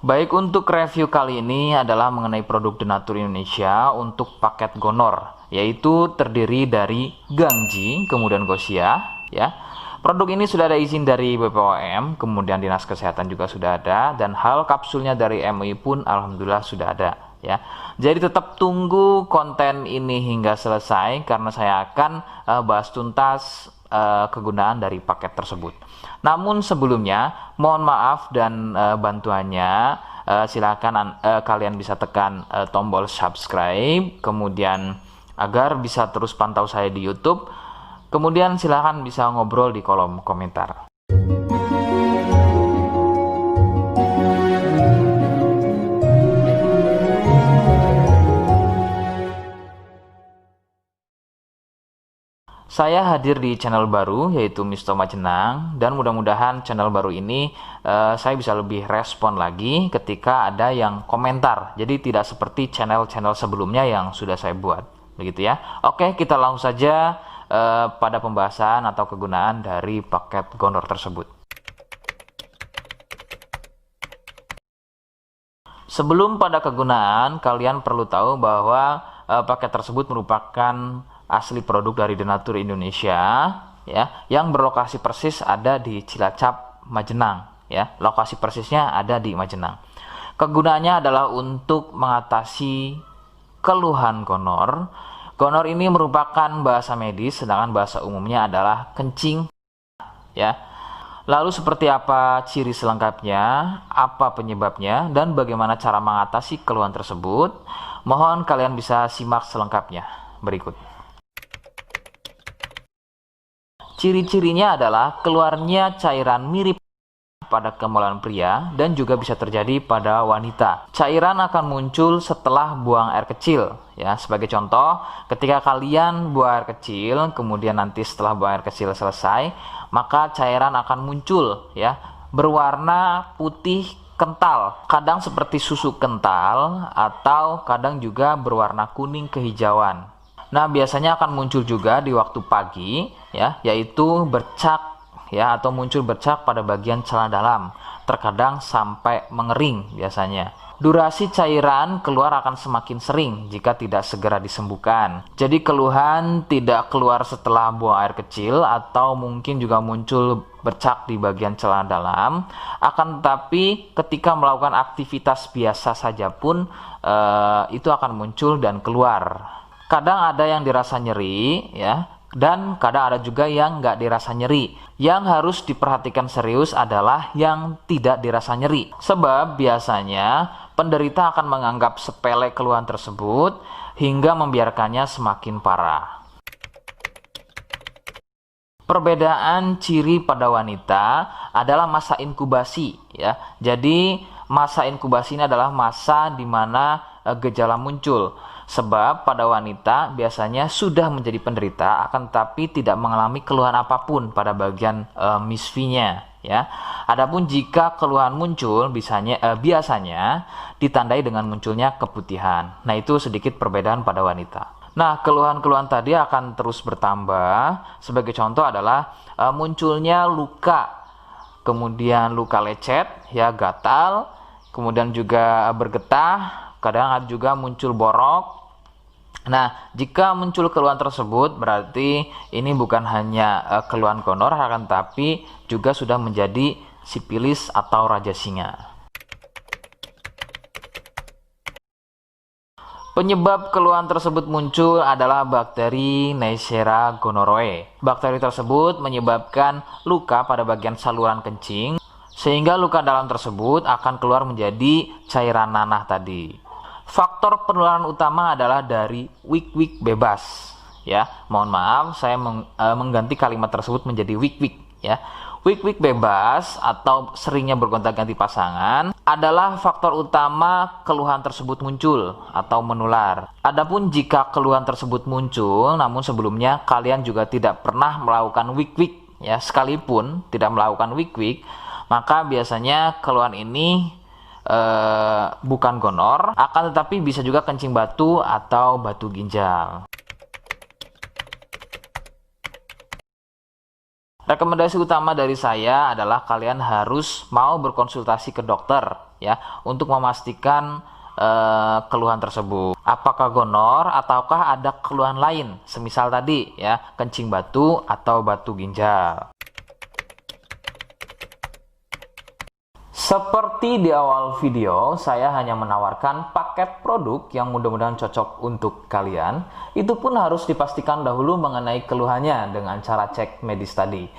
Baik, untuk review kali ini adalah mengenai produk Denatur Indonesia untuk paket Gonor, yaitu terdiri dari Gangji, kemudian Gosia, ya. Produk ini sudah ada izin dari BPOM, kemudian Dinas Kesehatan juga sudah ada, dan hal kapsulnya dari MUI pun alhamdulillah sudah ada, ya. Jadi tetap tunggu konten ini hingga selesai karena saya akan bahas tuntas kegunaan dari paket tersebut. Namun sebelumnya mohon maaf dan bantuannya, silakan kalian bisa tekan tombol subscribe, kemudian agar bisa terus pantau saya di YouTube. Kemudian silakan bisa ngobrol di kolom komentar. Saya hadir di channel baru yaitu Misto Majenang, dan mudah-mudahan channel baru ini saya bisa lebih respon lagi ketika ada yang komentar. Jadi tidak seperti channel-channel sebelumnya yang sudah saya buat, begitu ya. Oke, kita langsung saja pada pembahasan atau kegunaan dari paket Gonor tersebut. Sebelum pada kegunaan, kalian perlu tahu bahwa paket tersebut merupakan asli produk dari Denatur Indonesia, ya, yang berlokasi persis ada di Cilacap, Majenang, ya. Lokasi persisnya ada di Majenang. Kegunaannya adalah untuk mengatasi keluhan gonor. Gonor ini merupakan bahasa medis, sedangkan bahasa umumnya adalah kencing, ya. Lalu seperti apa ciri selengkapnya, apa penyebabnya, dan bagaimana cara mengatasi keluhan tersebut? Mohon kalian bisa simak selengkapnya berikut. Ciri-cirinya adalah keluarnya cairan mirip pada kemaluan pria dan juga bisa terjadi pada wanita. Cairan akan muncul setelah buang air kecil, ya. Sebagai contoh, ketika kalian buang air kecil, kemudian nanti setelah buang air kecil selesai, maka cairan akan muncul, ya, berwarna putih kental, kadang seperti susu kental atau kadang juga berwarna kuning kehijauan. Nah, biasanya akan muncul juga di waktu pagi, ya, yaitu bercak, ya, atau muncul bercak pada bagian celana dalam, terkadang sampai mengering biasanya. Durasi cairan keluar akan semakin sering jika tidak segera disembuhkan. Jadi keluhan tidak keluar setelah buang air kecil atau mungkin juga muncul bercak di bagian celana dalam, akan tetapi ketika melakukan aktivitas biasa saja pun itu akan muncul dan keluar. Kadang ada yang dirasa nyeri, ya, dan kadang ada juga yang nggak dirasa nyeri. Yang harus diperhatikan serius adalah yang tidak dirasa nyeri, sebab biasanya penderita akan menganggap sepele keluhan tersebut hingga membiarkannya semakin parah. Perbedaan ciri pada wanita adalah masa inkubasi, ya. Jadi masa inkubasi ini adalah masa di mana gejala muncul. Sebab pada wanita biasanya sudah menjadi penderita akan tapi tidak mengalami keluhan apapun pada bagian misfinya, ya. Adapun jika keluhan muncul biasanya ditandai dengan munculnya keputihan. Nah, itu sedikit perbedaan pada wanita. Nah, keluhan-keluhan tadi akan terus bertambah. Sebagai contoh adalah munculnya luka, kemudian luka lecet, ya, gatal, kemudian juga bergetah, kadang ada juga muncul borok. Nah, jika muncul keluhan tersebut berarti ini bukan hanya keluhan gonor, akan tapi juga sudah menjadi sipilis atau raja singa. Penyebab keluhan tersebut muncul adalah bakteri Neisseria gonorrhoeae. Bakteri tersebut menyebabkan luka pada bagian saluran kencing, sehingga luka dalam tersebut akan keluar menjadi cairan nanah tadi. Faktor penularan utama adalah dari wik-wik bebas, ya. Mohon maaf, saya mengganti kalimat tersebut menjadi wik-wik, ya. Wik-wik bebas atau seringnya bergonta-ganti pasangan adalah faktor utama keluhan tersebut muncul atau menular. Adapun jika keluhan tersebut muncul namun sebelumnya kalian juga tidak pernah melakukan wik-wik, ya, sekalipun tidak melakukan wik-wik, maka biasanya keluhan ini bukan gonor, akan tetapi bisa juga kencing batu atau batu ginjal. Rekomendasi utama dari saya adalah kalian harus mau berkonsultasi ke dokter, ya untuk memastikan keluhan tersebut. Apakah gonor ataukah ada keluhan lain, semisal tadi ya kencing batu atau batu ginjal. Seperti di awal video, saya hanya menawarkan paket produk yang mudah-mudahan cocok untuk kalian. Itu pun harus dipastikan dahulu mengenai keluhannya dengan cara cek medis tadi.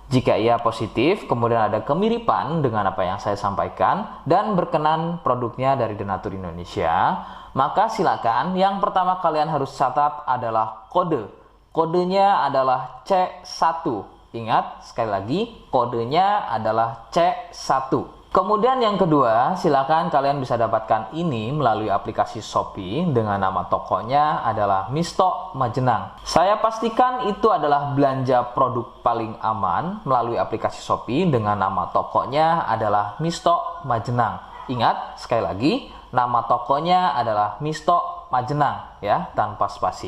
Jika ia positif, kemudian ada kemiripan dengan apa yang saya sampaikan dan berkenan produknya dari Denatur Indonesia, maka silakan yang pertama kalian harus catat adalah kode. Kodenya adalah C1. Ingat, sekali lagi, kodenya adalah C1. Kemudian yang kedua, silakan kalian bisa dapatkan ini melalui aplikasi Shopee dengan nama tokonya adalah Misto Majenang. Saya pastikan itu adalah belanja produk paling aman melalui aplikasi Shopee dengan nama tokonya adalah Misto Majenang. Ingat, sekali lagi, nama tokonya adalah Misto Majenang ya, tanpa spasi.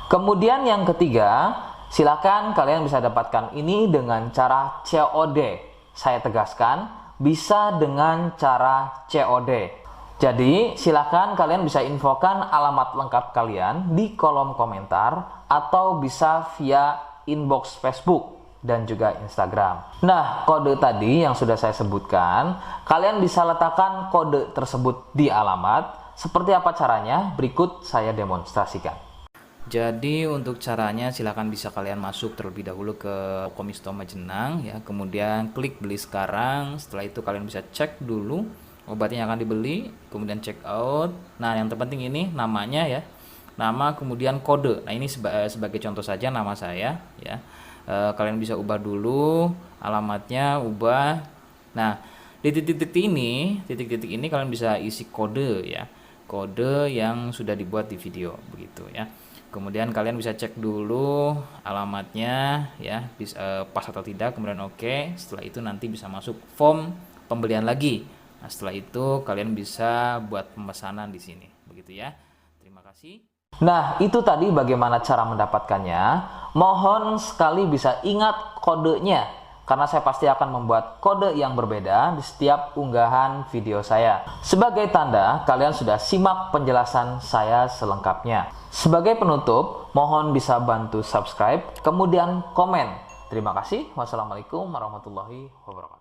Kemudian yang ketiga, silakan kalian bisa dapatkan ini dengan cara COD. Saya tegaskan, bisa dengan cara COD. Jadi, silakan kalian bisa infokan alamat lengkap kalian di kolom komentar atau bisa via inbox Facebook dan juga Instagram. Nah, kode tadi yang sudah saya sebutkan, kalian bisa letakkan kode tersebut di alamat. Seperti apa caranya? Berikut saya demonstrasikan. Jadi untuk caranya silahkan bisa kalian masuk terlebih dahulu ke toko Misto Majenang ya, kemudian klik beli sekarang. Setelah itu kalian bisa cek dulu obatnya yang akan dibeli, kemudian check out. Nah yang terpenting ini namanya ya, nama kemudian kode. Nah ini sebagai contoh saja nama saya ya. Kalian bisa ubah dulu alamatnya, ubah. Nah di titik-titik ini kalian bisa isi kode ya, kode yang sudah dibuat di video begitu ya. Kemudian kalian bisa cek dulu alamatnya ya, pas atau tidak, kemudian oke. Setelah itu nanti bisa masuk form pembelian lagi. Nah, setelah itu kalian bisa buat pemesanan di sini. Begitu ya. Terima kasih. Nah, itu tadi bagaimana cara mendapatkannya. Mohon sekali bisa ingat kodenya, karena saya pasti akan membuat kode yang berbeda di setiap unggahan video saya. Sebagai tanda, kalian sudah simak penjelasan saya selengkapnya. Sebagai penutup, mohon bisa bantu subscribe, kemudian komen. Terima kasih. Wassalamualaikum warahmatullahi wabarakatuh.